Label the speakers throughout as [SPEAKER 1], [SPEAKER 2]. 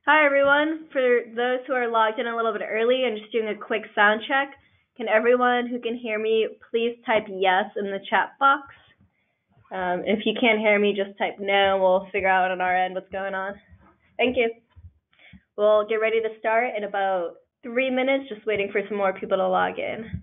[SPEAKER 1] Hi everyone. For those who are logged in a little bit early and just doing a quick sound check, can everyone who can hear me please type yes in the chat box? If you can't hear me, just type no. We'll figure out on our end what's going on. Thank you. We'll get ready to start in about 3 minutes, just waiting for some more people to log in.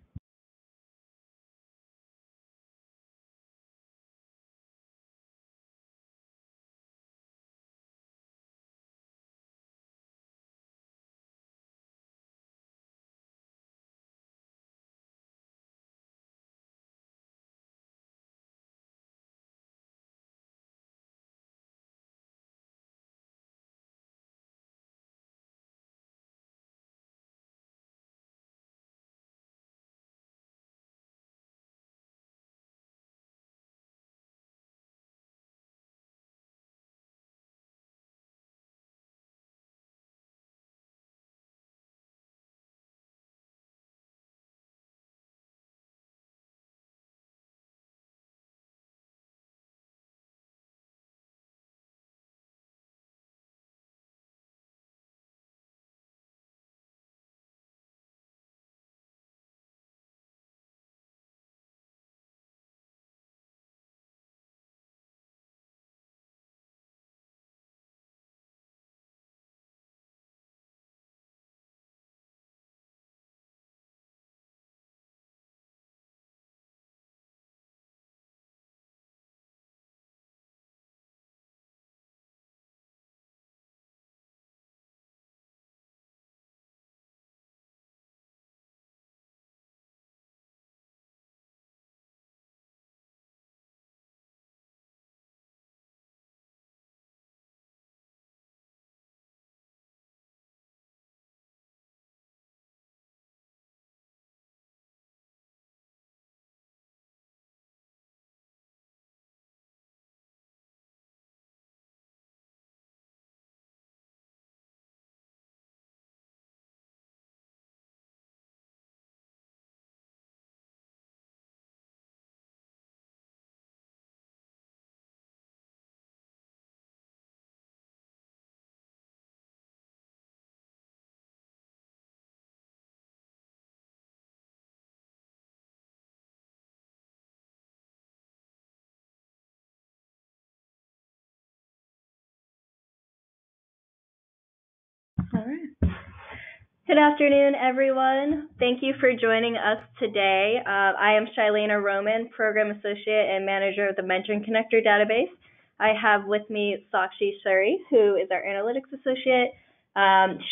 [SPEAKER 1] All right. Good afternoon, everyone. Thank you for joining us today. I am Shailena Roman, Program Associate and Manager of the Mentoring Connector Database. I have with me Sakshi Suri, who is our Analytics Associate.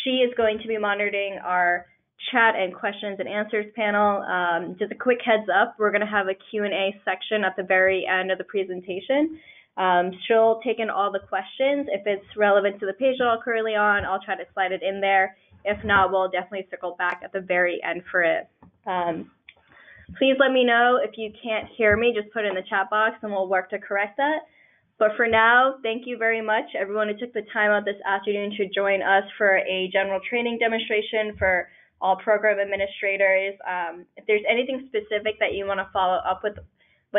[SPEAKER 1] She is going to be monitoring our chat and questions and answers panel. Just a quick heads up, we're going to have a Q&A section at the very end of the presentation. She'll take in all the questions. If it's relevant to the page that I'm currently on, I'll try to slide it in there. If not, we'll definitely circle back at the very end for it. Please let me know if you can't hear me. Just put it in the chat box and we'll work to correct that. But for now, thank you very much, everyone who took the time out this afternoon to join us for a general training demonstration for all program administrators. If there's anything specific that you want to follow up with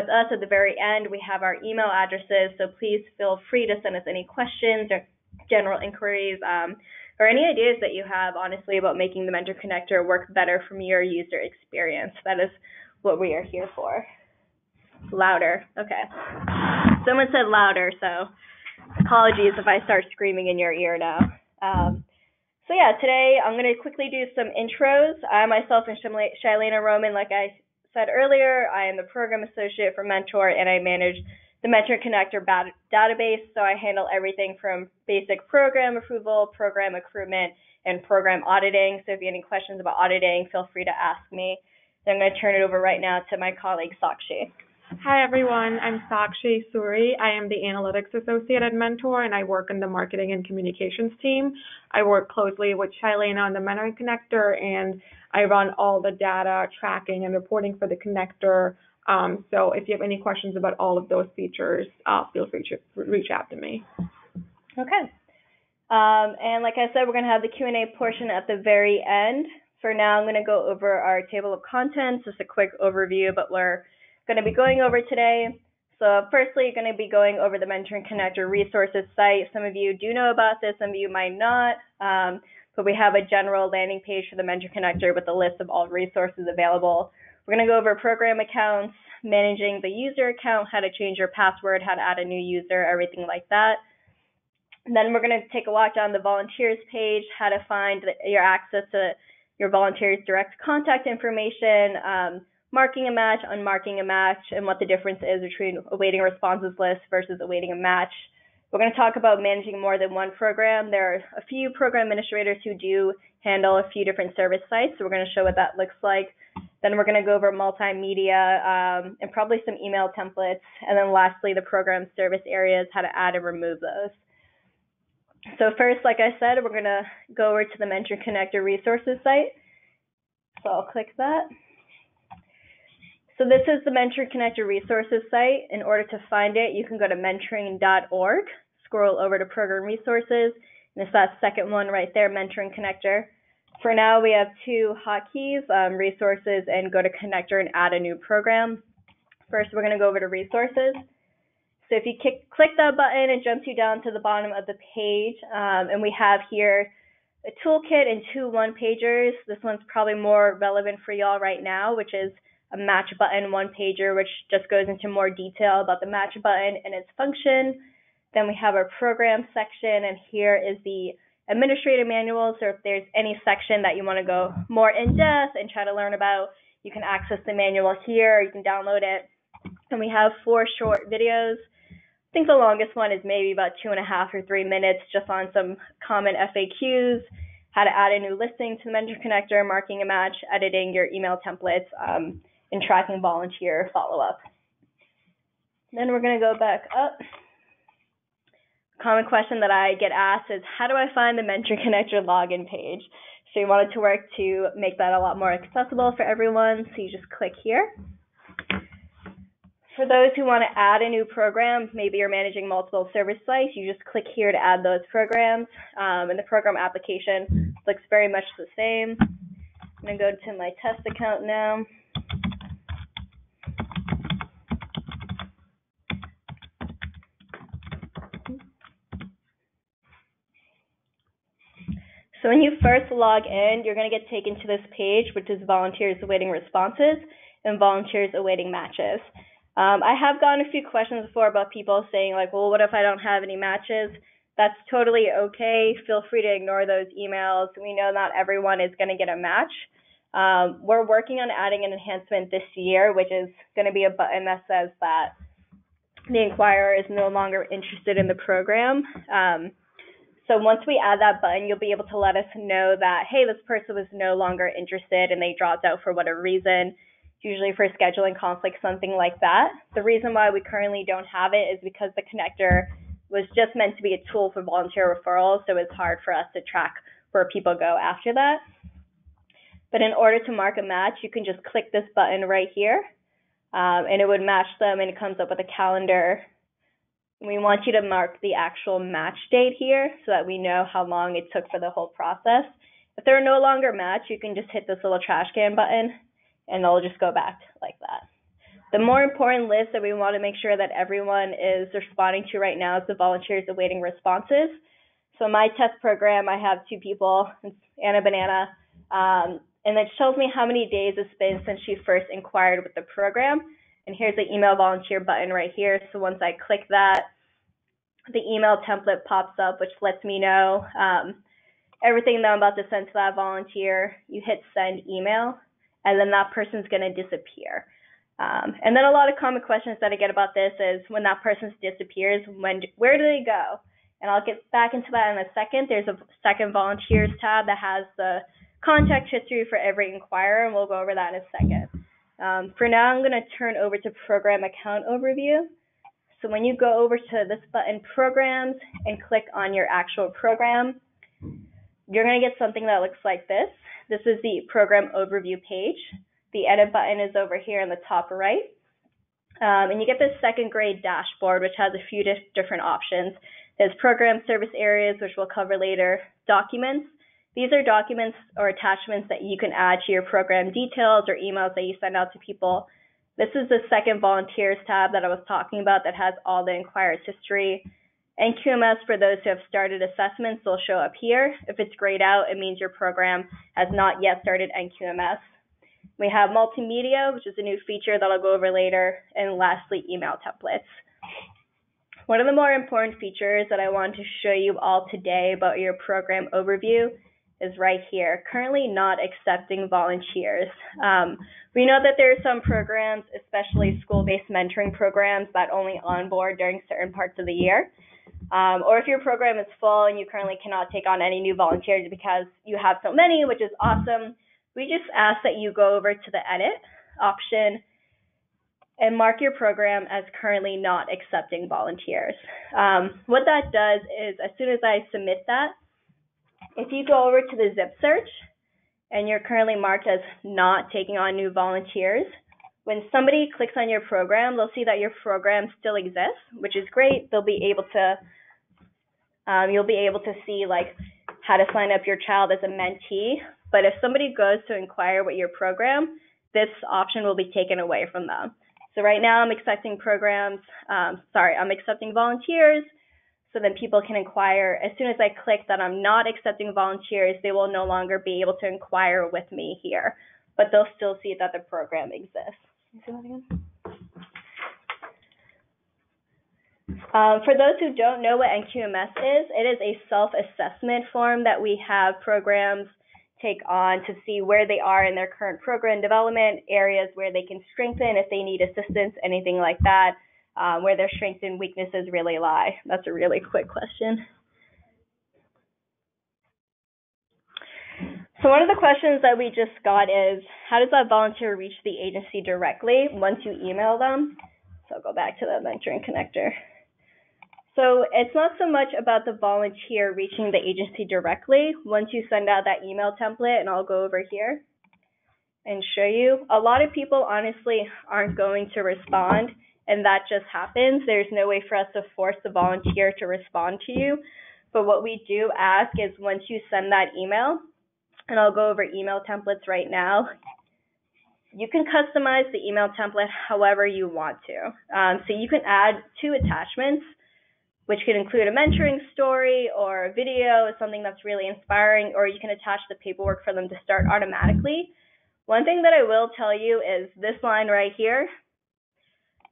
[SPEAKER 1] us at the very end, we have our email addresses, so please feel free to send us any questions or general inquiries or any ideas that you have, honestly, about making the Mentor Connector work better from your user experience. That is what we are here for. Louder. Okay. Someone said louder, so apologies if I start screaming in your ear now. So yeah, today I'm going to quickly do some intros. I myself am Shailena Roman. Like I said earlier, I am the Program Associate for Mentor, and I manage the Mentor Connector database. So I handle everything from basic program approval, program accruement, and program auditing. So if you have any questions about auditing, feel free to ask me. Then I'm going to turn it over right now to my colleague, Sakshi.
[SPEAKER 2] Hi, everyone. I'm Sakshi Suri. I am the Analytics Associate at Mentor, and I work in the Marketing and Communications team. I work closely with Shailena on the Mentoring Connector, and I run all the data tracking and reporting for the connector. So if you have any questions about all of those features, feel free to reach out to me.
[SPEAKER 1] Okay. And like I said, we're going to have the Q&A portion at the very end. For now, I'm going to go over our table of contents, just a quick overview of what we're going to be going over today. So firstly, you're going to be going over the Mentoring Connector resources site. Some of you do know about this, some of you might not, but we have a general landing page for the Mentoring Connector with a list of all resources available. We're going to go over program accounts, managing the user account, how to change your password, how to add a new user, everything like that. And then we're going to take a walk down the volunteers page, how to find your access to your volunteers' direct contact information, marking a match, unmarking a match, and what the difference is between awaiting a responses list versus awaiting a match. We're going to talk about managing more than one program. There are a few program administrators who do handle a few different service sites, so we're going to show what that looks like. Then we're going to go over multimedia and probably some email templates. And then lastly, the program service areas, how to add and remove those. So first, like I said, we're going to go over to the Mentoring Connector resources site. So I'll click that. So this is the Mentoring Connector resources site. In order to find it, you can go to mentoring.org, scroll over to program resources, and it's that second one right there, Mentoring Connector. For now, we have two hotkeys, resources and go to connector and add a new program. First, we're going to go over to resources. So if you click that button, it jumps you down to the bottom of the page, and we have here a toolkit and two one-pagers. This one's probably more relevant for y'all right now, which is a match button one-pager, which just goes into more detail about the match button and its function. Then we have our program section, and here is the administrative manual. So if there's any section that you want to go more in depth and try to learn about, you can access the manual here, you can download it. And we have 4 short videos. I think the longest one is maybe about 2.5 or 3 minutes, just on some common FAQs, how to add a new listing to the Mentoring Connector, marking a match, editing your email templates, and tracking volunteer follow-up. Then we're going to go back up. Common question that I get asked is, how do I find the Mentoring Connector login page? So we wanted to work to make that a lot more accessible for everyone, so you just click here. For those who want to add a new program, maybe you're managing multiple service sites, you just click here to add those programs. And the program application looks very much the same. I'm going to go to my test account now. So when you first log in, you're going to get taken to this page, which is volunteers awaiting responses and volunteers awaiting matches. I have gotten a few questions before about people saying like, well, what if I don't have any matches? That's totally okay. Feel free to ignore those emails. We know not everyone is going to get a match. We're working on adding an enhancement this year, which is going to be a button that says that the inquirer is no longer interested in the program. So once we add that button, you'll be able to let us know that, hey, this person was no longer interested and they dropped out for whatever reason, usually for scheduling conflicts, something like that. The reason why we currently don't have it is because the connector was just meant to be a tool for volunteer referrals, so it's hard for us to track where people go after that. But in order to mark a match, you can just click this button right here, and it would match them, and it comes up with a calendar. We want you to mark the actual match date here so that we know how long it took for the whole process. If they're no longer matched, you can just hit this little trash can button, and they'll just go back like that. The more important list that we want to make sure that everyone is responding to right now is the volunteers awaiting responses. So in my test program, I have 2 people, it's Anna Banana, and it shows me how many days it's been since she first inquired with the program. And here's the email volunteer button right here. So once I click that, the email template pops up, which lets me know everything that I'm about to send to that volunteer. You hit send email, and then that person's going to disappear. And then a lot of common questions that I get about this is when that person disappears, where do they go? And I'll get back into that in a second. There's a second volunteers tab that has the contact history for every inquirer, and we'll go over that in a second. For now, I'm going to turn over to program account overview. So when you go over to this button, programs, and click on your actual program, you're going to get something that looks like this. This is the program overview page. The edit button is over here in the top right. And you get this second grade dashboard, which has a few different options. There's program service areas, which we'll cover later, documents. These are documents or attachments that you can add to your program details or emails that you send out to people. This is the second volunteers tab that I was talking about that has all the inquirer's history. NQMS, for those who have started assessments, will show up here. If it's grayed out, it means your program has not yet started NQMS. We have Multimedia, which is a new feature that I'll go over later, and lastly, email templates. One of the more important features that I want to show you all today about your program overview is right here, currently not accepting volunteers. We know that there are some programs, especially school-based mentoring programs, that only onboard during certain parts of the year. Or if your program is full and you currently cannot take on any new volunteers because you have so many, which is awesome, we just ask that you go over to the edit option and mark your program as currently not accepting volunteers. What that does is as soon as I submit that, if you go over to the zip search and you're currently marked as not taking on new volunteers, when somebody clicks on your program, they'll see that your program still exists, which is great. They'll be able to, you'll be able to see like how to sign up your child as a mentee. But if somebody goes to inquire with your program, this option will be taken away from them. So right now I'm accepting I'm accepting volunteers, so then people can inquire. As soon as I click that I'm not accepting volunteers, they will no longer be able to inquire with me here, but they'll still see that the program exists. Can you see that again? For those who don't know what NQMS is, it is a self-assessment form that we have programs take on to see where they are in their current program development, areas where they can strengthen if they need assistance, anything like that, where their strengths and weaknesses really lie. That's a really quick question. So one of the questions that we just got is, how does that volunteer reach the agency directly once you email them? So I'll go back to the mentoring connector. So it's not so much about the volunteer reaching the agency directly once you send out that email template, and I'll go over here and show you. A lot of people honestly aren't going to respond, and that just happens. There's no way for us to force the volunteer to respond to you. But what we do ask is once you send that email, and I'll go over email templates right now, you can customize the email template however you want to. So you can add 2 attachments, which could include a mentoring story or a video, something that's really inspiring, or you can attach the paperwork for them to start automatically. One thing that I will tell you is this line right here,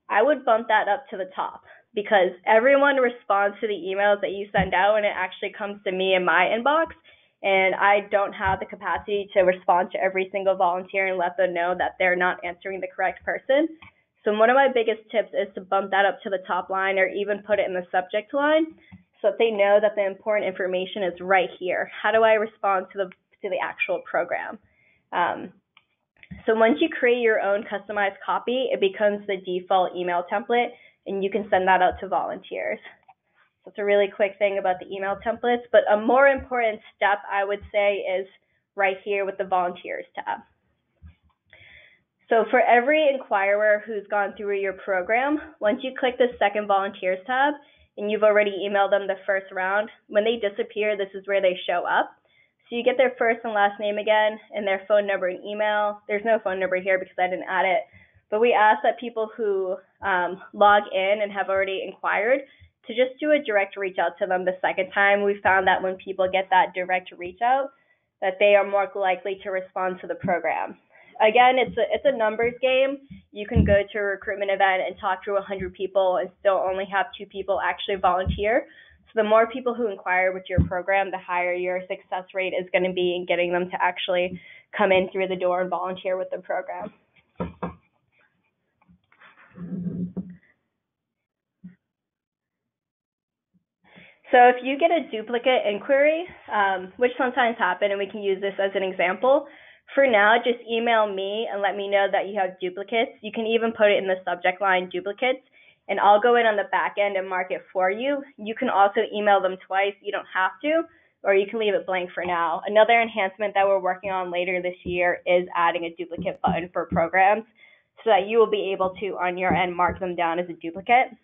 [SPEAKER 1] I would bump that up to the top because everyone responds to the emails that you send out and it actually comes to me in my inbox, and I don't have the capacity to respond to every single volunteer and let them know that they're not answering the correct person. So one of my biggest tips is to bump that up to the top line or even put it in the subject line so that they know that the important information is right here. How do I respond to the actual program? So once you create your own customized copy, it becomes the default email template, and you can send that out to volunteers. So it's a really quick thing about the email templates, but a more important step I would say is right here with the volunteers tab. So for every inquirer who's gone through your program, once you click the second volunteers tab and you've already emailed them the first round, when they disappear, this is where they show up. So you get their first and last name again and their phone number and email. There's no phone number here because I didn't add it. But we ask that people who log in and have already inquired to just do a direct reach out to them the second time. We found that when people get that direct reach out, that they are more likely to respond to the program. Again, it's a numbers game. You can go to a recruitment event and talk to 100 people and still only have 2 people actually volunteer. So the more people who inquire with your program, the higher your success rate is going to be in getting them to actually come in through the door and volunteer with the program. So if you get a duplicate inquiry, which sometimes happen, and we can use this as an example, for now, just email me and let me know that you have duplicates. You can even put it in the subject line, duplicates, and I'll go in on the back end and mark it for you. You can also email them twice. You don't have to, or you can leave it blank for now. Another enhancement that we're working on later this year is adding a duplicate button for programs so that you will be able to, on your end, mark them down as a duplicate.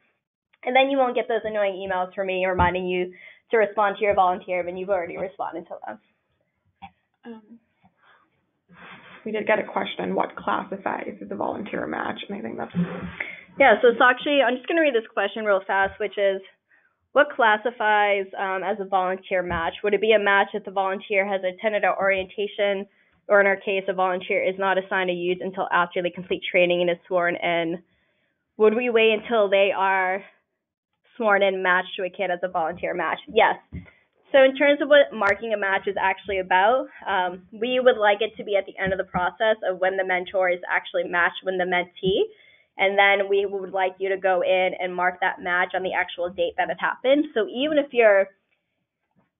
[SPEAKER 1] And then you won't get those annoying emails from me reminding you to respond to your volunteer when you've already responded to them.
[SPEAKER 2] we did get a question, what classifies as a volunteer match, and I think that's...
[SPEAKER 1] Yeah, so Sakshi, I'm just going to read this question real fast, which is, what classifies as a volunteer match? Would it be a match if the volunteer has attended our orientation, or in our case, a volunteer is not assigned a youth until after they complete training and is sworn in? Would we wait until they are sworn in matched to a kid as a volunteer match? Yes. So in terms of what marking a match is actually about, we would like it to be at the end of the process of when the mentor is actually matched with the mentee. And then we would like you to go in and mark that match on the actual date that it happened. So even if you're,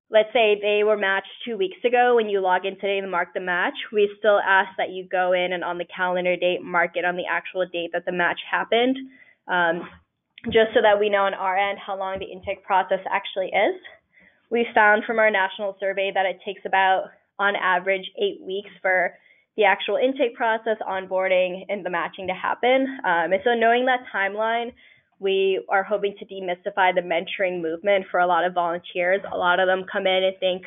[SPEAKER 1] let's say they were matched 2 weeks ago, when you log in today to mark the match, we still ask that you go in and on the calendar date, mark it on the actual date that the match happened, just so that we know on our end how long the intake process actually is. We found from our national survey that it takes about, on average, 8 weeks for the actual intake process, onboarding, and the matching to happen. And so knowing that timeline, we are hoping to demystify the mentoring movement for a lot of volunteers. A lot of them come in and think,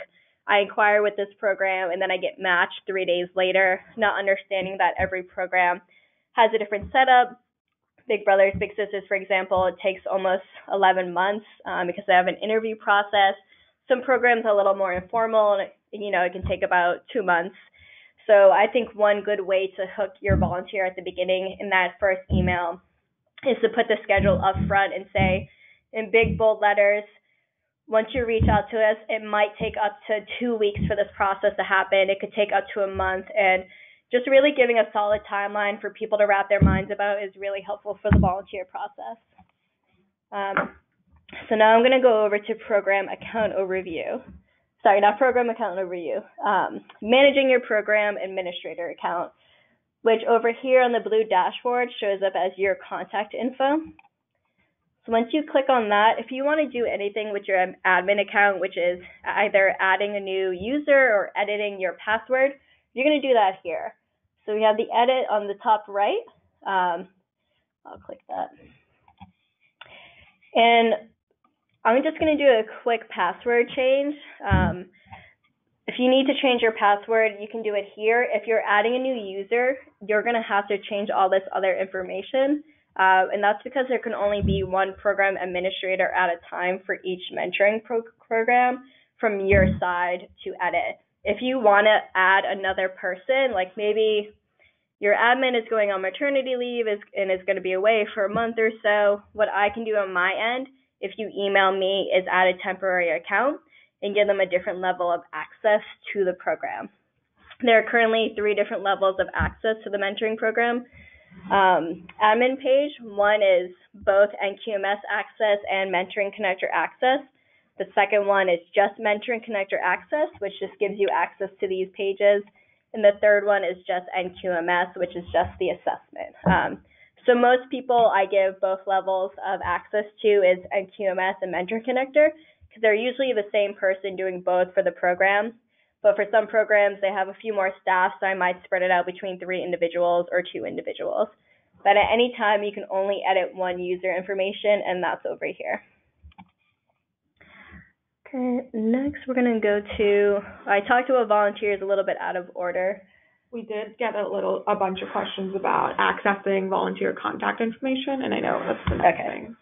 [SPEAKER 1] I inquire with this program, and then I get matched 3 days later, not understanding that every program has a different setup. Big Brothers Big Sisters, for example, it takes almost 11 months because they have an interview process. Some programs are a little more informal, and it can take about 2 months. So I think one good way to hook your volunteer at the beginning in that first email is to put the schedule up front and say, in big bold letters, once you reach out to us, it might take up to 2 weeks for this process to happen. It could take up to a month, and just really giving a solid timeline for people to wrap their minds about is really helpful for the volunteer process. So now I'm going to go over to program account overview. Sorry, not program account overview. Managing your program administrator account, which over here on the blue dashboard shows up as your contact info. So once you click on that, if you want to do anything with your admin account, which is either adding a new user or editing your password, you're going to do that here. So we have the edit on the top right. I'll click that. And I'm just going to do a quick password change. If you need to change your password, you can do it here. If you're adding a new user, you're going to have to change all this other information. And that's because there can only be one program administrator at a time for each mentoring program from your side to edit. If you want to add another person, like maybe your admin is going on maternity leave and is going to be away for a month or so, what I can do on my end, if you email me, is add a temporary account and give them a different level of access to the program. There are currently 3 different levels of access to the mentoring program. Admin page, one is both NQMS access and Mentoring Connector access. The second one is just Mentoring Connector access, which just gives you access to these pages. And the third one is just NQMS, which is just the assessment. So most people I give both levels of access to is NQMS and Mentoring Connector, because they're usually the same person doing both for the program. But for some programs, they have a few more staff, so I might spread it out between 3 individuals or 2 individuals. But at any time, you can only edit one user information, and that's over here. Okay, next we're going to go to, I talked about volunteers a little bit out of order.
[SPEAKER 2] We did get a bunch of questions about accessing volunteer contact information, and I know that's the next thing.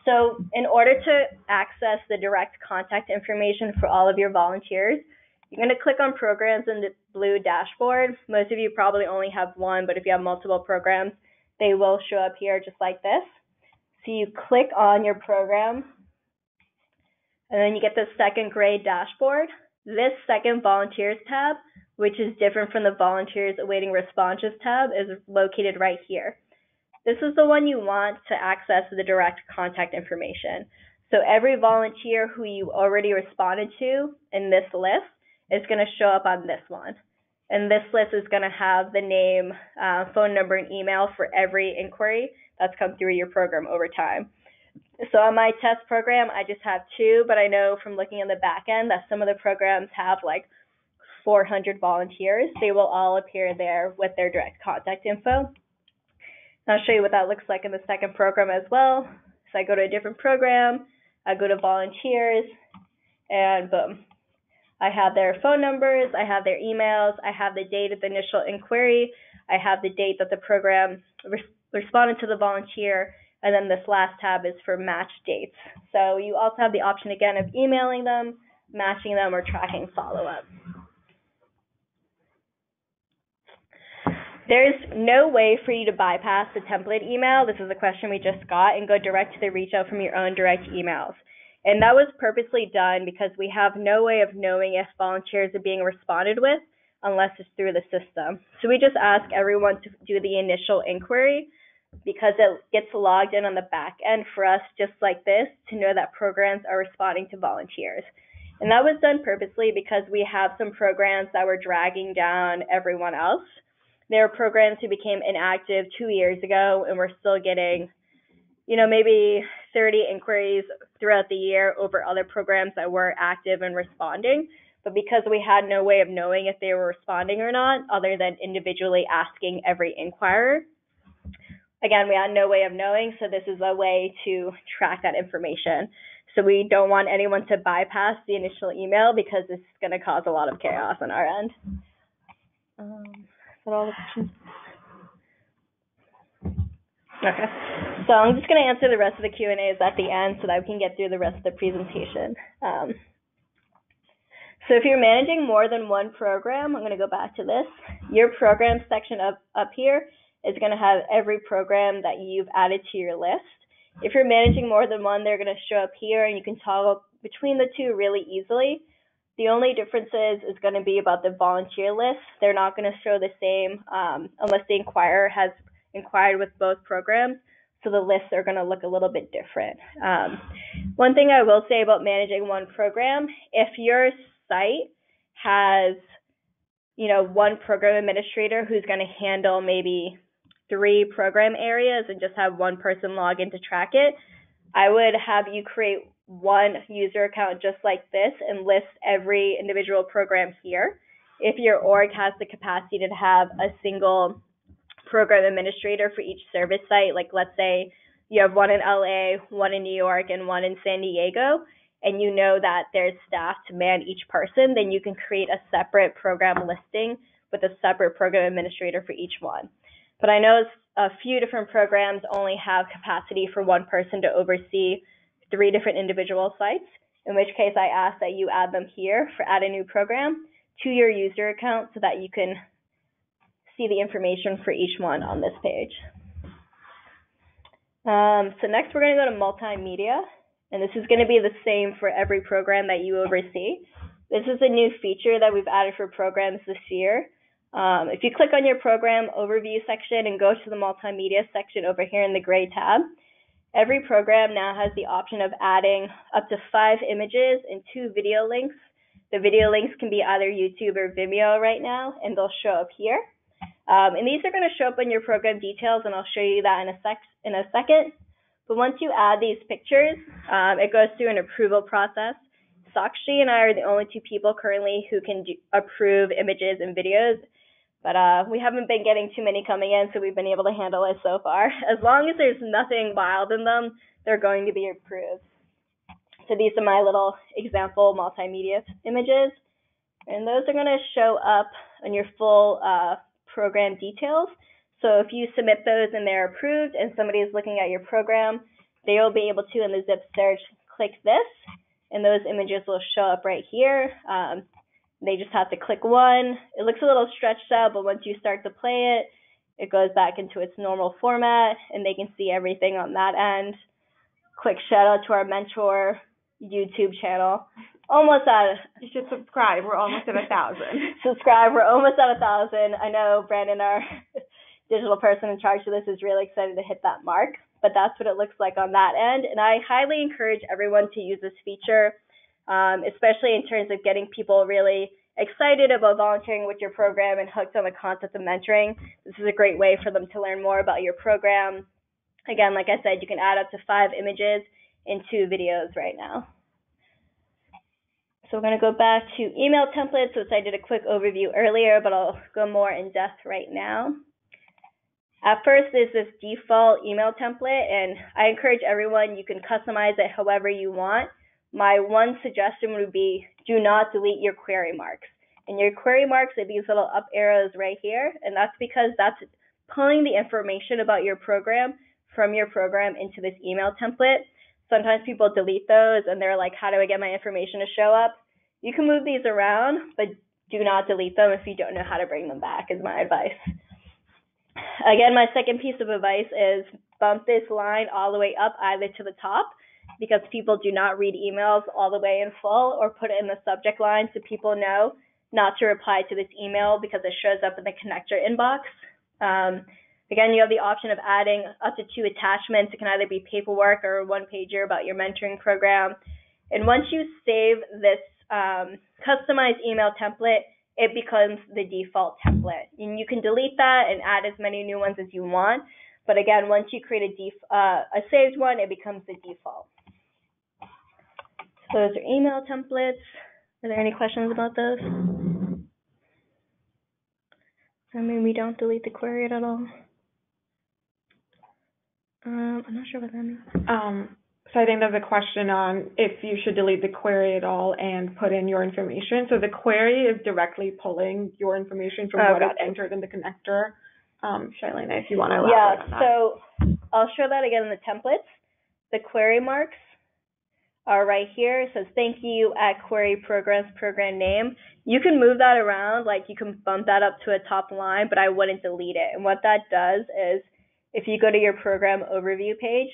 [SPEAKER 1] So in order to access the direct contact information for all of your volunteers, you're going to click on programs in the blue dashboard. Most of you probably only have one, but if you have multiple programs, they will show up here just like this. So you click on your program, and then you get the second gray dashboard. This second volunteers tab, which is different from the volunteers awaiting responses tab, is located right here. This is the one you want to access the direct contact information. So every volunteer who you already responded to in this list is going to show up on this one. And this list is going to have the name, phone number, and email for every inquiry that's come through your program over time. So on my test program, I just have 2, but I know from looking in the back end that some of the programs have like 400 volunteers. They will all appear there with their direct contact info. And I'll show you what that looks like in the second program as well. So I go to a different program, I go to volunteers, and boom. I have their phone numbers, I have their emails, I have the date of the initial inquiry, I have the date that the program responded to the volunteer, and then this last tab is for match dates. So you also have the option again of emailing them, matching them, or tracking follow-up. There's no way for you to bypass the template email. This is a question we just got, and go direct to the reach out from your own direct emails. And that was purposely done because we have no way of knowing if volunteers are being responded with unless it's through the system. So we just ask everyone to do the initial inquiry because it gets logged in on the back end for us, just like this, to know that programs are responding to volunteers. And that was done purposely because we have some programs that were dragging down everyone else. There are programs who became inactive 2 years ago, and we're still getting, maybe 30 inquiries throughout the year over other programs that were active and responding. But because we had no way of knowing if they were responding or not, other than individually asking every inquirer, again, we had no way of knowing, so this is a way to track that information. So we don't want anyone to bypass the initial email because this is going to cause a lot of chaos on our end. Is that all the questions? Okay. So I'm just going to answer the rest of the Q&As at the end so that we can get through the rest of the presentation. So if you're managing more than one program, I'm going to go back to this. Your program section up here is going to have every program that you've added to your list. If you're managing more than one, they're going to show up here, and you can toggle between the two really easily. The only difference is going to be about the volunteer list. They're not going to show the same unless the inquirer has inquired with both programs. So the lists are going to look a little bit different. One thing I will say about managing one program, if your site has, one program administrator who's going to handle maybe 3 program areas and just have one person log in to track it, I would have you create one user account just like this and list every individual program here. If your org has the capacity to have a single program administrator for each service site, like let's say you have one in LA, one in New York, and one in San Diego, and you know that there's staff to man each person, then you can create a separate program listing with a separate program administrator for each one. But I know a few different programs only have capacity for one person to oversee 3 different individual sites, in which case I ask that you add them here for add a new program to your user account so that you can see the information for each one on this page. So next we're going to go to multimedia, and this is going to be the same for every program that you oversee. This is a new feature that we've added for programs this year. If you click on your program overview section and go to the multimedia section over here in the gray tab, every program now has the option of adding up to 5 images and 2 video links. The video links can be either YouTube or Vimeo right now, and they'll show up here. And these are going to show up in your program details, and I'll show you that in a second. But once you add these pictures, it goes through an approval process. Sakshi and I are the only 2 people currently who can approve images and videos, but we haven't been getting too many coming in, so we've been able to handle it so far. As long as there's nothing wild in them, they're going to be approved. So these are my little example multimedia images, and those are going to show up on your full program details. So if you submit those and they're approved and somebody is looking at your program, they will be able to, in the zip search, click this, and those images will show up right here. They just have to click one. It looks a little stretched out, but once you start to play it, it goes back into its normal format, and they can see everything on that end. Quick shout out to our mentor YouTube channel. Almost at.
[SPEAKER 2] You should subscribe. We're almost at 1,000.
[SPEAKER 1] Subscribe. We're almost at 1,000. I know Brandon, our digital person in charge of this, is really excited to hit that mark, but that's what it looks like on that end. And I highly encourage everyone to use this feature, especially in terms of getting people really excited about volunteering with your program and hooked on the concept of mentoring. This is a great way for them to learn more about your program. Again, like I said, you can add up to 5 images and 2 videos right now. So we're going to go back to email templates, which I did a quick overview earlier, but I'll go more in depth right now. At first, there's this default email template, and I encourage everyone, you can customize it however you want, my one suggestion would be do not delete your query marks. And your query marks are these little up arrows right here, and that's because that's pulling the information about your program from your program into this email template. Sometimes people delete those and they're like, how do I get my information to show up? You can move these around, but do not delete them if you don't know how to bring them back, is my advice. Again, my second piece of advice is bump this line all the way up either to the top, because people do not read emails all the way in full, or put it in the subject line so people know not to reply to this email because it shows up in the connector inbox. Again, you have the option of adding up to 2 attachments. It can either be paperwork or a one-pager about your mentoring program. And once you save this customized email template, it becomes the default template. And you can delete that and add as many new ones as you want. But again, once you create a saved one, it becomes the default. So those are email templates. Are there any questions about those? I mean, we don't delete the query at all. I'm not sure what that means.
[SPEAKER 2] So I think there's a question on if you should delete the query at all and put in your information. So the query is directly pulling your information from what is entered in the connector. Charlene, if you want to elaborate on that.
[SPEAKER 1] So I'll show that again in the templates. The query marks are right here. It says, thank you at query programs, program name. You can move that around, like you can bump that up to a top line, but I wouldn't delete it. And what that does is, if you go to your program overview page,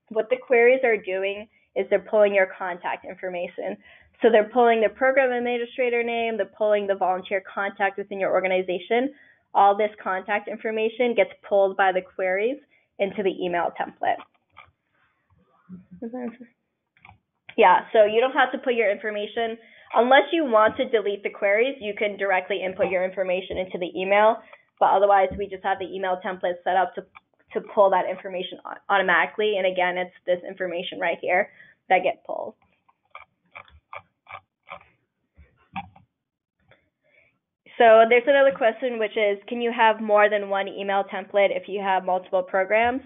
[SPEAKER 1] what the queries are doing is they're pulling your contact information. So they're pulling the program administrator name, they're pulling the volunteer contact within your organization. All this contact information gets pulled by the queries into the email template. Yeah, so you don't have to put your information, unless you want to delete the queries, you can directly input your information into the email, but otherwise we just have the email template set up to pull that information automatically. And again, it's this information right here that gets pulled. So there's another question, which is, can you have more than one email template if you have multiple programs?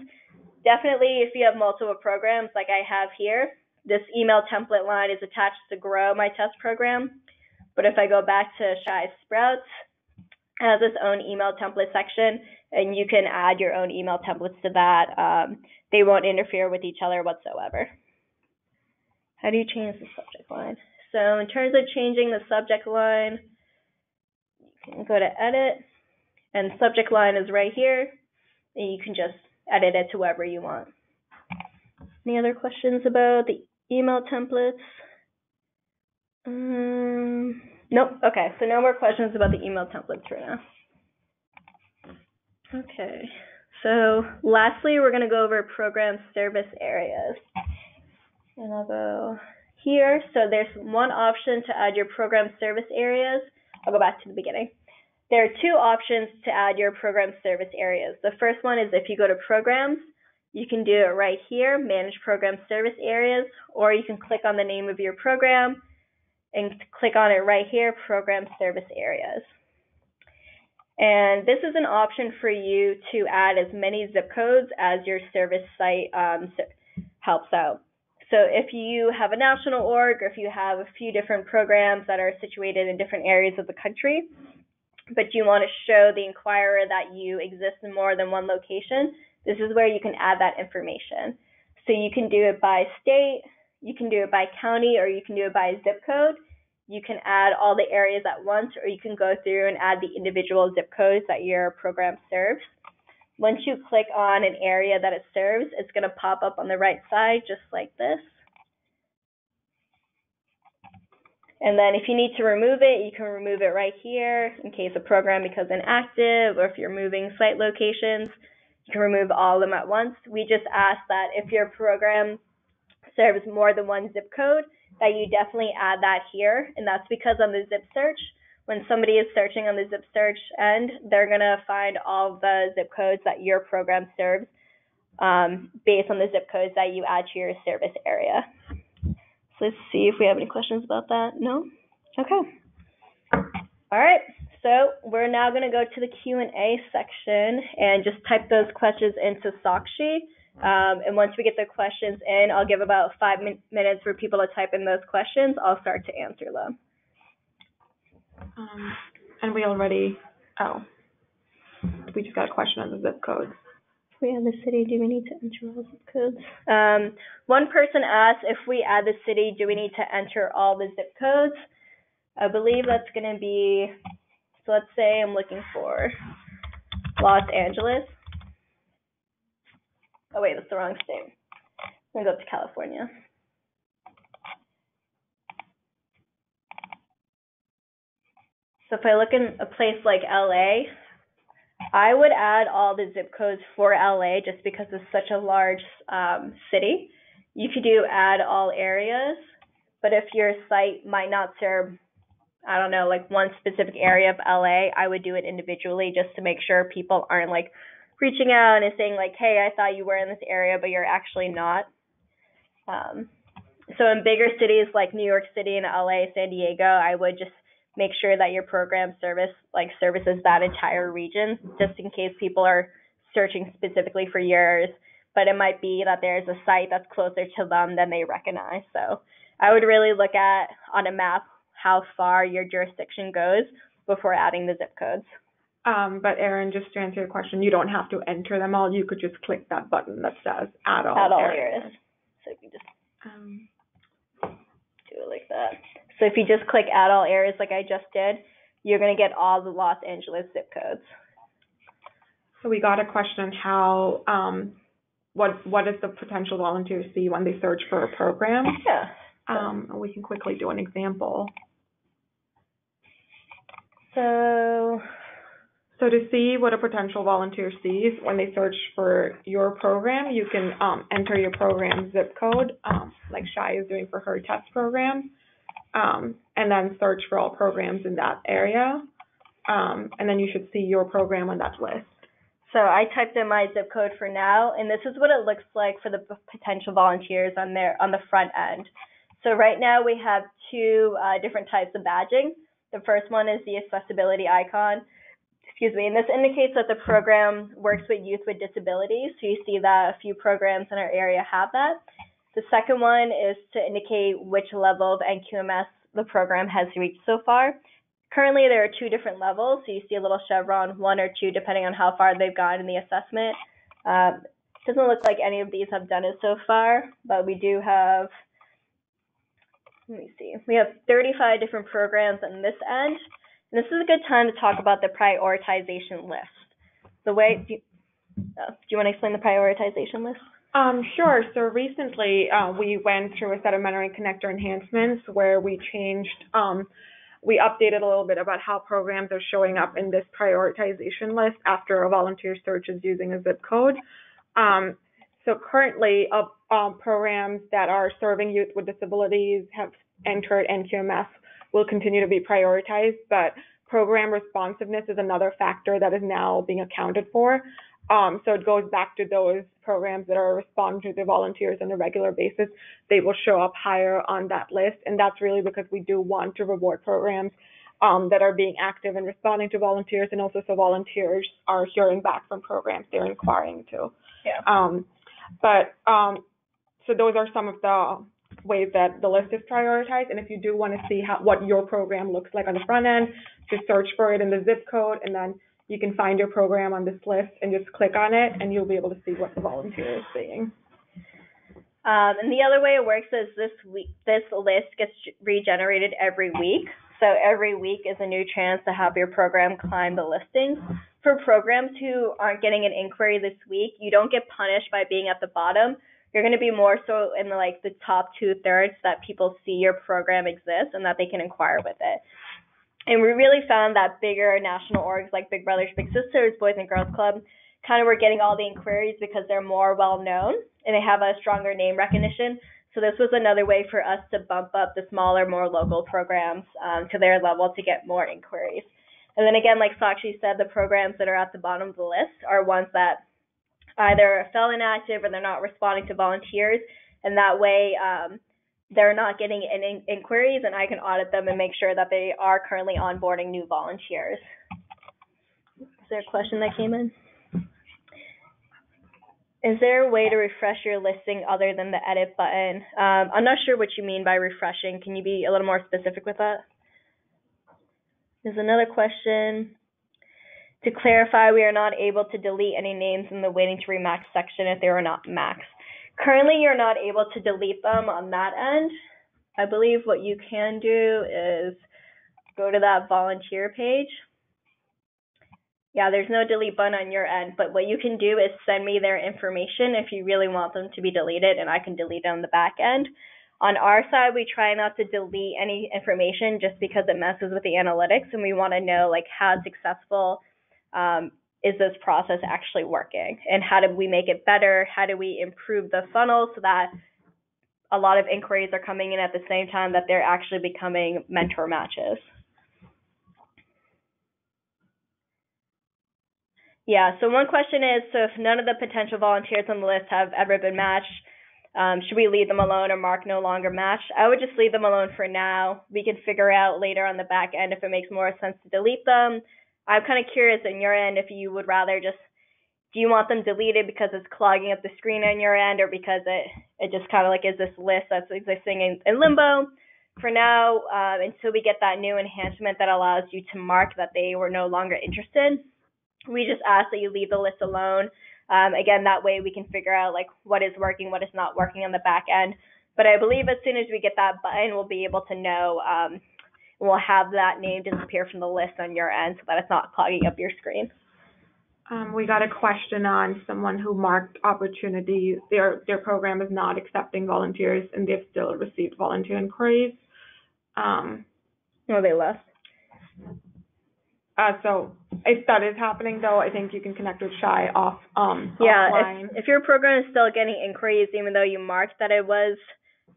[SPEAKER 1] Definitely, if you have multiple programs like I have here, this email template line is attached to Grow, my test program. But if I go back to Shy Sprouts, it has its own email template section, and you can add your own email templates to that. They won't interfere with each other whatsoever. How do you change the subject line? So in terms of changing the subject line, you can go to Edit, and subject line is right here, and you can just edit it to wherever you want. Any other questions about the email templates? Nope. Okay, so no more questions about the email templates right now. Okay, so lastly, we're going to go over program service areas. And I'll go here. So there's one option to add your program service areas. I'll go back to the beginning. There are 2 options to add your program service areas. The first one is if you go to Programs, you can do it right here, Manage Program Service Areas, or you can click on the name of your program and click on it right here, Program Service Areas. And this is an option for you to add as many zip codes as your service site helps out. So if you have a national org, or if you have a few different programs that are situated in different areas of the country, but you want to show the inquirer that you exist in more than one location, this is where you can add that information. So you can do it by state, you can do it by county, or you can do it by zip code. You can add all the areas at once, or you can go through and add the individual zip codes that your program serves. Once you click on an area that it serves, it's going to pop up on the right side just like this. And then if you need to remove it, you can remove it right here in case a program becomes inactive, or if you're moving site locations, you can remove all of them at once. We just ask that if your program serves more than one zip code, that you definitely add that here. And that's because on the zip search, when somebody is searching on the zip search end, they're going to find all the zip codes that your program serves based on the zip codes that you add to your service area. So let's see if we have any questions about that. No? Okay. All right. So we're now going to go to the Q&A section and just type those questions into Sakshi. And once we get the questions in, I'll give about 5 minutes for people to type in those questions. I'll start to answer them.
[SPEAKER 2] And we just got a question on the zip codes.
[SPEAKER 1] If we add the city, do we need to enter all zip codes? One person asked, if we add the city, do we need to enter all the zip codes? I believe that's going to be, so let's say I'm looking for Los Angeles. Oh wait, that's the wrong state. I'm going to go up to California. So if I look in a place like LA, I would add all the zip codes for LA just because it's such a large city. You could do add all areas, but if your site might not serve, I don't know, like one specific area of LA, I would do it individually just to make sure people aren't like reaching out and saying like, hey, I thought you were in this area, but you're actually not. So in bigger cities like New York City and LA, San Diego, I would just make sure that your program services that entire region, just in case people are searching specifically for yours. But it might be that there's a site that's closer to them than they recognize. So I would really look at on a map how far your jurisdiction goes before adding the zip codes.
[SPEAKER 2] But Erin, just to answer your question, you don't have to enter them all. You could just click that button that says add all areas.
[SPEAKER 1] So if you just do it like that. So if you just click add all areas like I just did, you're going to get all the Los Angeles zip codes.
[SPEAKER 2] So we got a question how, what does the potential volunteer see when they search for a program?
[SPEAKER 1] Yeah.
[SPEAKER 2] We can quickly do an example. So to see what a potential volunteer sees when they search for your program, you can enter your program zip code, like Shai is doing for her test program, and then search for all programs in that area, and then you should see your program on that list.
[SPEAKER 1] So I typed in my zip code for now, and this is what it looks like for the potential volunteers on the front end. So right now we have two different types of badging. The first one is the accessibility icon. And this indicates that the program works with youth with disabilities. So you see that a few programs in our area have that. The second one is to indicate which level of NQMS the program has reached so far. Currently, there are two different levels. So you see a little chevron, 1 or 2, depending on how far they've gotten in the assessment. Doesn't look like any of these have done it so far, but we do have, we have 35 different programs on this end. And this is a good time to talk about the prioritization list. Do you want to explain the prioritization list?
[SPEAKER 2] Sure. So recently we went through a set of mentoring connector enhancements where we changed, we updated a little bit about how programs are showing up in this prioritization list after a volunteer searches using a zip code. So currently programs that are serving youth with disabilities have entered NQMS will continue to be prioritized, but program responsiveness is another factor that is now being accounted for. So it goes back to those programs that are responding to the volunteers on a regular basis. They will show up higher on that list, and that's really because we do want to reward programs that are being active and responding to volunteers, and also so volunteers are hearing back from programs they're inquiring to.
[SPEAKER 1] Yeah.
[SPEAKER 2] So those are some of the ways that the list is prioritized, and if you do want to see what your program looks like on the front end, just search for it in the zip code, and then you can find your program on this list and just click on it, and you'll be able to see what the volunteer is seeing.
[SPEAKER 1] And the other way it works is this list gets regenerated every week. So every week is a new chance to have your program climb the listings. For programs who aren't getting an inquiry this week, you don't get punished by being at the bottom. You're going to be more so in the top 2/3 that people see your program exists and that they can inquire with it. And we really found that bigger national orgs like Big Brothers Big Sisters, Boys and Girls Club, kind of were getting all the inquiries because they're more well known and they have a stronger name recognition. So this was another way for us to bump up the smaller, more local programs to their level to get more inquiries. And then again, like Sakshi said, the programs that are at the bottom of the list are ones that either fell inactive or they're not responding to volunteers, and that way they're not getting any inquiries, and I can audit them and make sure that they are currently onboarding new volunteers. Is there a question that came in? Is there a way to refresh your listing other than the edit button? I'm not sure what you mean by refreshing. Can you be a little more specific with that? There's another question. To clarify, we are not able to delete any names in the waiting to remax section if they were not maxed. Currently, you're not able to delete them on that end. I believe what you can do is go to that volunteer page. Yeah, there's no delete button on your end, but what you can do is send me their information if you really want them to be deleted, and I can delete it on the back end. On our side, we try not to delete any information just because it messes with the analytics, and we want to know like how successful is this process actually working, and how do we make it better? How do we improve the funnel so that a lot of inquiries are coming in at the same time that they're actually becoming mentor matches? Yeah, so one question is, so if none of the potential volunteers on the list have ever been matched, should we leave them alone or mark no longer matched? I would just leave them alone for now. We can figure out later on the back end if it makes more sense to delete them. I'm kind of curious on your end if you would rather just, do you want them deleted because it's clogging up the screen on your end, or because it just kind of like is this list that's existing in limbo for now until we get that new enhancement that allows you to mark that they were no longer interested? We just ask that you leave the list alone. Again, that way we can figure out like what is working, what is not working on the back end. But I believe as soon as we get that button, we'll be able to know, we'll have that name disappear from the list on your end so that it's not clogging up your screen.
[SPEAKER 2] We got a question on someone who marked opportunity. Their program is not accepting volunteers, and they've still received volunteer inquiries.
[SPEAKER 1] They left.
[SPEAKER 2] So if that is happening, though, I think you can connect with Shai offline.
[SPEAKER 1] If your program is still getting inquiries, even though you marked that it was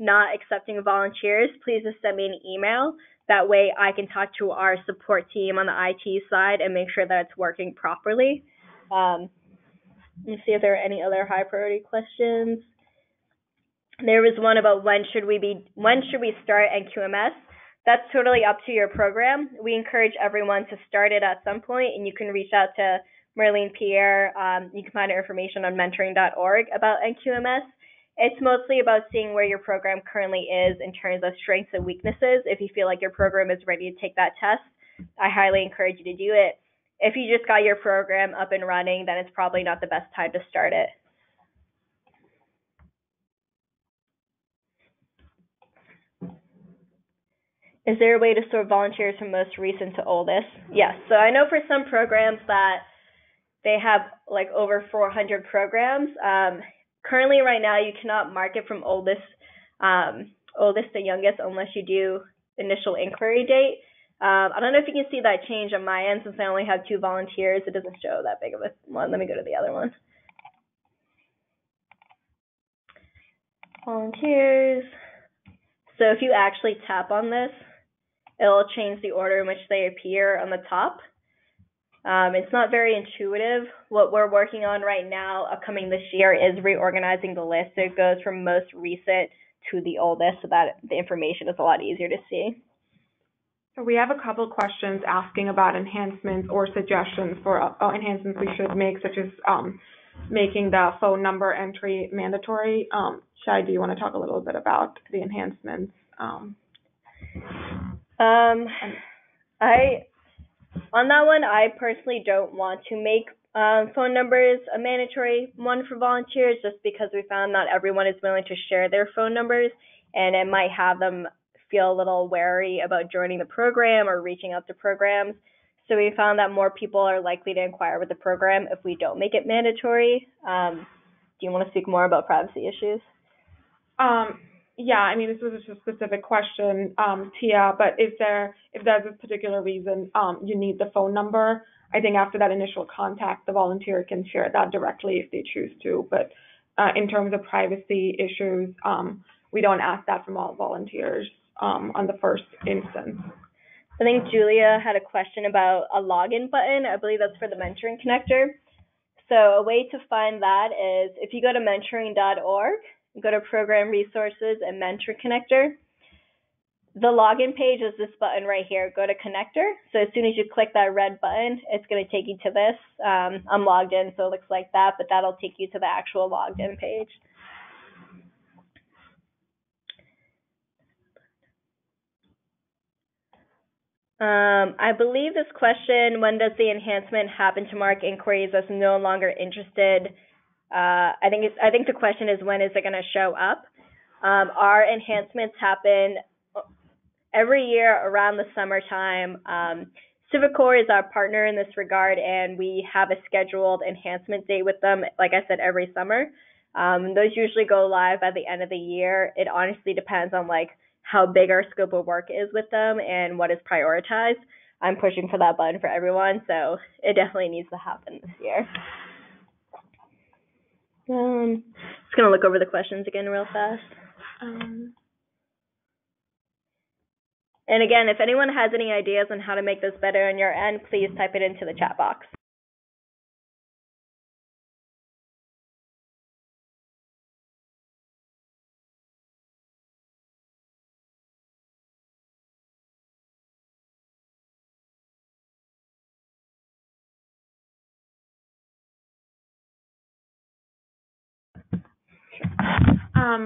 [SPEAKER 1] not accepting volunteers, please just send me an email. That way I can talk to our support team on the IT side and make sure that it's working properly. Let me see if there are any other high priority questions. There was one about when should we start NQMS? That's totally up to your program. We encourage everyone to start it at some point, and you can reach out to Marlene Pierre. You can find her information on mentoring.org about NQMS. It's mostly about seeing where your program currently is in terms of strengths and weaknesses. If you feel like your program is ready to take that test, I highly encourage you to do it. If you just got your program up and running, then it's probably not the best time to start it. Is there a way to sort volunteers from most recent to oldest? Yes. So I know for some programs that they have like over 400 programs. Currently, right now, you cannot mark it from oldest to youngest unless you do initial inquiry date. I don't know if you can see that change on my end since I only have 2 volunteers. It doesn't show that big of a one. Let me go to the other one. Volunteers. So if you actually tap on this, it'll change the order in which they appear on the top. It's not very intuitive. What we're working on right now, upcoming this year, is reorganizing the list so it goes from most recent to the oldest so that the information is a lot easier to see.
[SPEAKER 2] So we have a couple questions asking about enhancements or suggestions for enhancements we should make, such as making the phone number entry mandatory. Shai, do you want to talk a little bit about the enhancements?
[SPEAKER 1] On that one, I personally don't want to make phone numbers a mandatory one for volunteers, just because we found not everyone is willing to share their phone numbers, and it might have them feel a little wary about joining the program or reaching out to programs. So we found that more people are likely to inquire with the program if we don't make it mandatory. Do you want to speak more about privacy issues?
[SPEAKER 2] Yeah, I mean, this was a specific question, Tia, but if there's a particular reason you need the phone number, I think after that initial contact, the volunteer can share that directly if they choose to. But in terms of privacy issues, we don't ask that from all volunteers on the first instance.
[SPEAKER 1] I think Julia had a question about a login button. I believe that's for the mentoring connector. So a way to find that is if you go to mentoring.org, go to Program Resources and Mentor Connector. The login page is this button right here, go to connector. So as soon as you click that red button, it's going to take you to this. I'm logged in, so it looks like that, but that'll take you to the actual logged in page. I believe this question, when does the enhancement happen to mark inquiries as no longer interested? I think the question is, when is it going to show up? Our enhancements happen every year around the summertime. Civic Corps is our partner in this regard, and we have a scheduled enhancement date with them, like I said, every summer. Those usually go live by the end of the year. It honestly depends on like how big our scope of work is with them and what is prioritized. I'm pushing for that button for everyone, so it definitely needs to happen this year. Just gonna look over the questions again real fast. And again, if anyone has any ideas on how to make this better on your end, please type it into the chat box.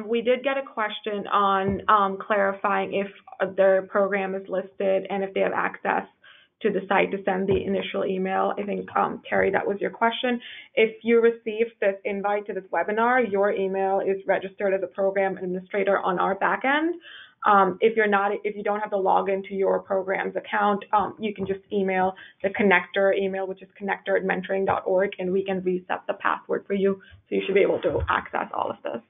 [SPEAKER 2] We did get a question on clarifying if their program is listed and if they have access to the site to send the initial email. I think, Terry, that was your question. If you received this invite to this webinar, your email is registered as a program administrator on our back end. If you don't have the login to your program's account, you can just email the connector email, which is connector@mentoring.org, and we can reset the password for you, so you should be able to access all of this.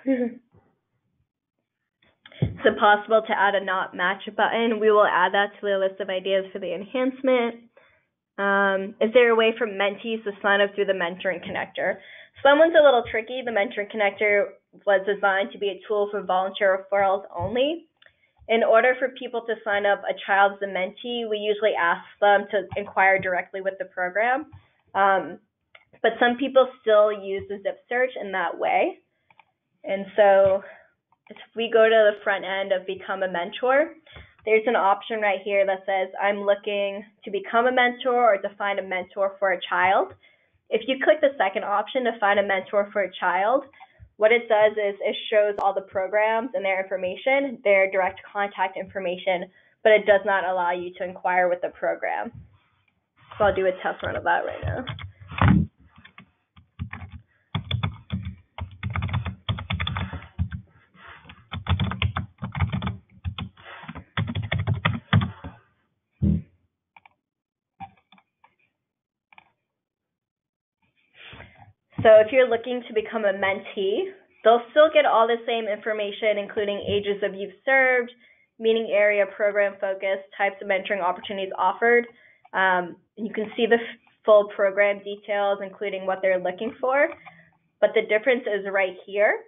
[SPEAKER 1] Is it possible to add a not match button? We will add that to the list of ideas for the enhancement. Is there a way for mentees to sign up through the mentoring connector? So that one's a little tricky. The mentoring connector was designed to be a tool for volunteer referrals only. In order for people to sign up a child as a mentee, we usually ask them to inquire directly with the program. But some people still use the zip search in that way. And so if we go to the front end of Become a Mentor, there's an option right here that says, I'm looking to become a mentor or to find a mentor for a child. If you click the second option to find a mentor for a child, what it does is it shows all the programs and their information, their direct contact information, but it does not allow you to inquire with the program. So I'll do a test run of that right now. So if you're looking to become a mentee, they'll still get all the same information, including ages of youth served, meeting area, program focus, types of mentoring opportunities offered. You can see the full program details, including what they're looking for. But the difference is right here.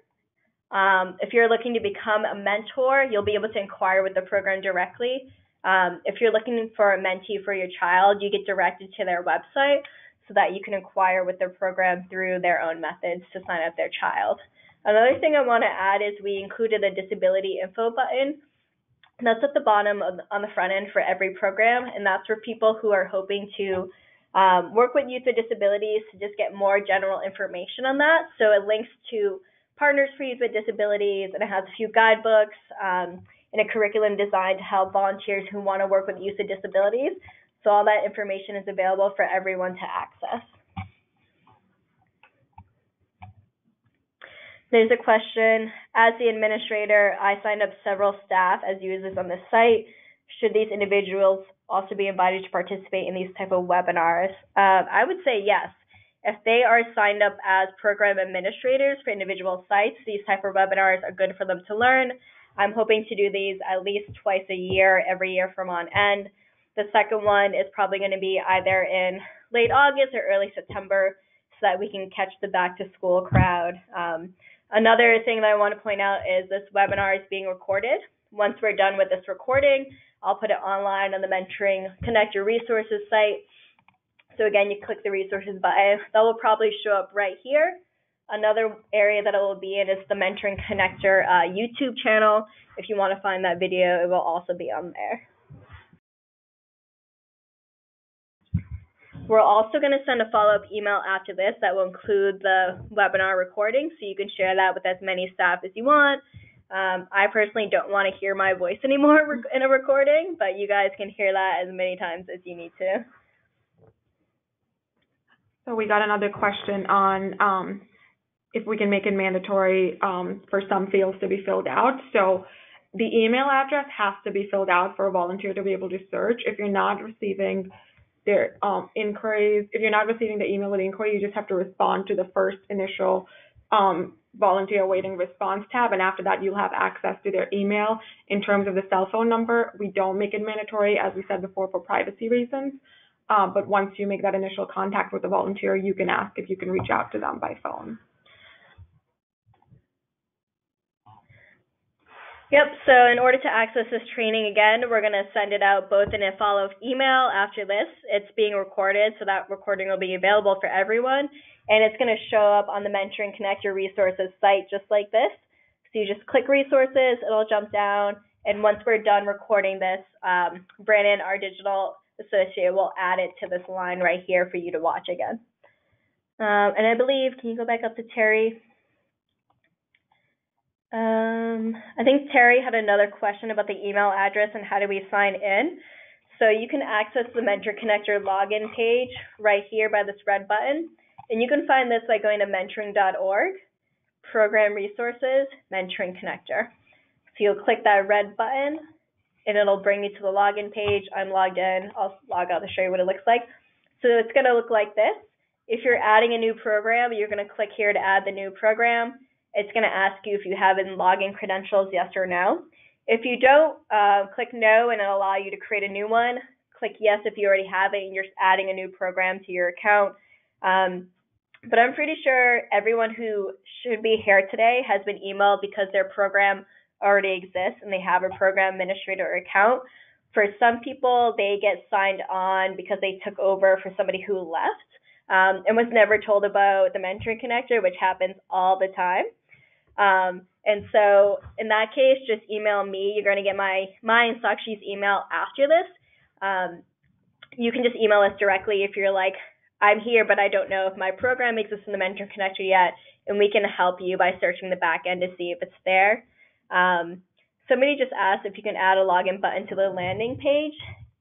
[SPEAKER 1] If you're looking to become a mentor, you'll be able to inquire with the program directly. If you're looking for a mentee for your child, you get directed to their website, so that you can inquire with their program through their own methods to sign up their child. Another thing I want to add is we included a disability info button. That's at the bottom on the front end for every program, and that's for people who are hoping to work with youth with disabilities to just get more general information on that. So it links to Partners for Youth with Disabilities, and it has a few guidebooks and a curriculum designed to help volunteers who want to work with youth with disabilities. So all that information is available for everyone to access. There's a question, as the administrator, I signed up several staff as users on the site. Should these individuals also be invited to participate in these type of webinars? I would say yes. If they are signed up as program administrators for individual sites, these type of webinars are good for them to learn. I'm hoping to do these at least twice a year, every year from on end. The second one is probably going to be either in late August or early September so that we can catch the back to school crowd. Another thing that I want to point out is this webinar is being recorded. Once we're done with this recording, I'll put it online on the Mentoring Connect Your Resources site. So again, you click the resources button. That will probably show up right here. Another area that it will be in is the Mentoring Connector YouTube channel. If you want to find that video, it will also be on there. We're also going to send a follow-up email after this that will include the webinar recording, so you can share that with as many staff as you want. I personally don't want to hear my voice anymore in a recording, but you guys can hear that as many times as you need to.
[SPEAKER 2] So we got another question on if we can make it mandatory for some fields to be filled out. So the email address has to be filled out for a volunteer to be able to search. If you're not receiving their inquiries, if you're not receiving the email with the inquiry, you just have to respond to the first initial volunteer waiting response tab, and after that you'll have access to their email. In terms of the cell phone number, we don't make it mandatory, as we said before, for privacy reasons, but once you make that initial contact with the volunteer, you can ask if you can reach out to them by phone.
[SPEAKER 1] Yep, so in order to access this training, again, we're going to send it out both in a follow-up email after this. It's being recorded, so that recording will be available for everyone, and it's going to show up on the Mentoring Connector resources site just like this. So you just click resources, it'll jump down, and once we're done recording this, Brandon, our digital associate, will add it to this line right here for you to watch again. And I believe, can you go back up to Terry? I think Terry had another question about the email address and how do we sign in. So you can access the Mentor Connector login page right here by this red button. And you can find this by going to mentoring.org, Program Resources, Mentoring Connector. So you'll click that red button and it'll bring you to the login page. I'm logged in. I'll log out to show you what it looks like. So it's going to look like this. If you're adding a new program, you're going to click here to add the new program. It's going to ask you if you have any login credentials, yes or no. If you don't, click no, and it'll allow you to create a new one. Click yes if you already have it and you're adding a new program to your account. But I'm pretty sure everyone who should be here today has been emailed because their program already exists and they have a program administrator account. For some people, they get signed on because they took over for somebody who left and was never told about the Mentoring Connector, which happens all the time. And so in that case, just email me. You're going to get my and Sakshi's email after this. You can just email us directly if you're like, I'm here, but I don't know if my program exists in the Mentor Connector yet, and we can help you by searching the back end to see if it's there. Somebody just asked if you can add a login button to the landing page.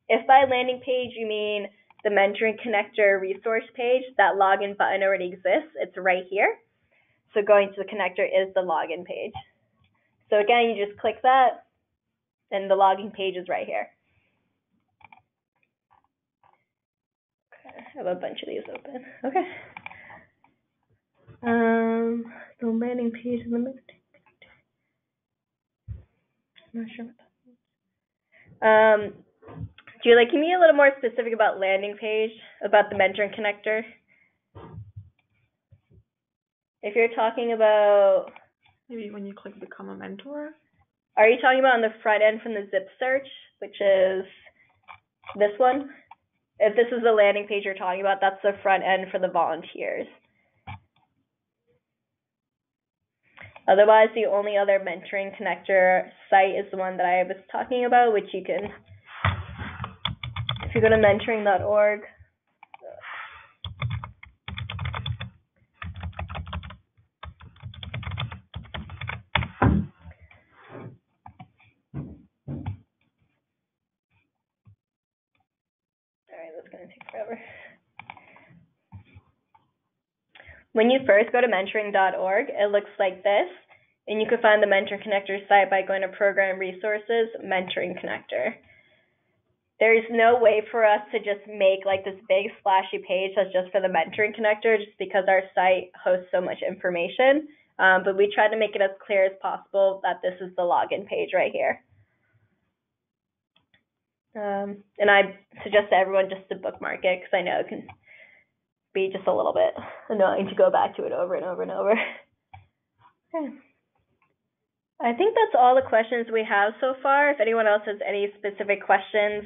[SPEAKER 1] If by landing page you mean the Mentoring Connector resource page, that login button already exists. It's right here. So going to the connector is the login page. So again, you just click that, and the login page is right here. Okay, I have a bunch of these open. Okay. The landing page in the middle. I'm not sure what that means. Julie, can you be a little more specific about landing page, about the Mentoring Connector? If you're talking about...
[SPEAKER 2] Maybe when you click Become a Mentor?
[SPEAKER 1] Are you talking about on the front end from the zip search, which is this one? If this is the landing page you're talking about, that's the front end for the volunteers. Otherwise, the only other Mentoring Connector site is the one that I was talking about, which you can, if you go to mentoring.org, that's going to take forever. When you first go to mentoring.org, it looks like this, and you can find the Mentor Connector site by going to Program Resources, Mentoring Connector. There is no way for us to just make like this big splashy page that's just for the Mentoring Connector, just because our site hosts so much information. But we try to make it as clear as possible that this is the login page right here. And I suggest to everyone just to bookmark it, because I know it can be just a little bit annoying to go back to it over and over and over. Okay. I think that's all the questions we have so far. If anyone else has any specific questions,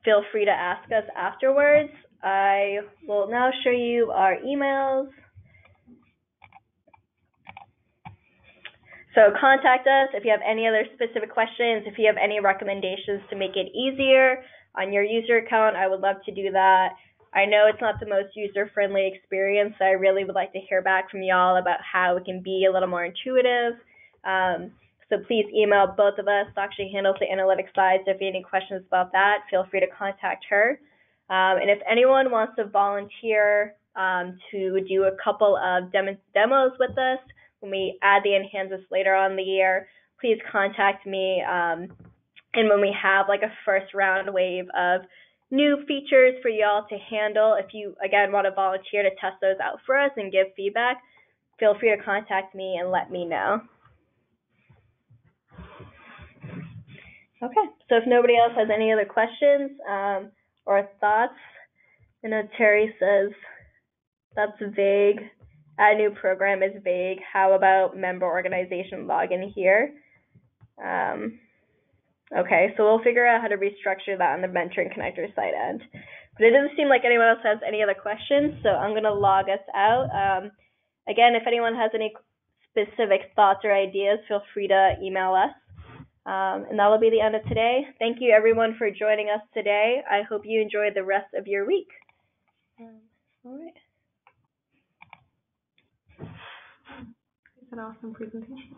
[SPEAKER 1] feel free to ask us afterwards. I will now show you our emails. So contact us if you have any other specific questions, if you have any recommendations to make it easier on your user account, I would love to do that. I know it's not the most user-friendly experience, so I really would like to hear back from y'all about how it can be a little more intuitive. So please email both of us. Sakshi handles the analytics side, so if you have any questions about that, feel free to contact her. And if anyone wants to volunteer to do a couple of demos with us, when we add the enhancements later on in the year, please contact me. And when we have like a first round wave of new features for y'all to handle, if you, again, want to volunteer to test those out for us and give feedback, feel free to contact me and let me know. Okay, so if nobody else has any other questions or thoughts, I know Terry says that's vague. Add new program is vague. How about member organization login here? Okay, so we'll figure out how to restructure that on the mentoring connector side end. But it doesn't seem like anyone else has any other questions, so I'm going to log us out. Again, if anyone has any specific thoughts or ideas, feel free to email us. And that will be the end of today. Thank you, everyone, for joining us today. I hope you enjoy the rest of your week. All right.
[SPEAKER 2] It's an awesome presentation.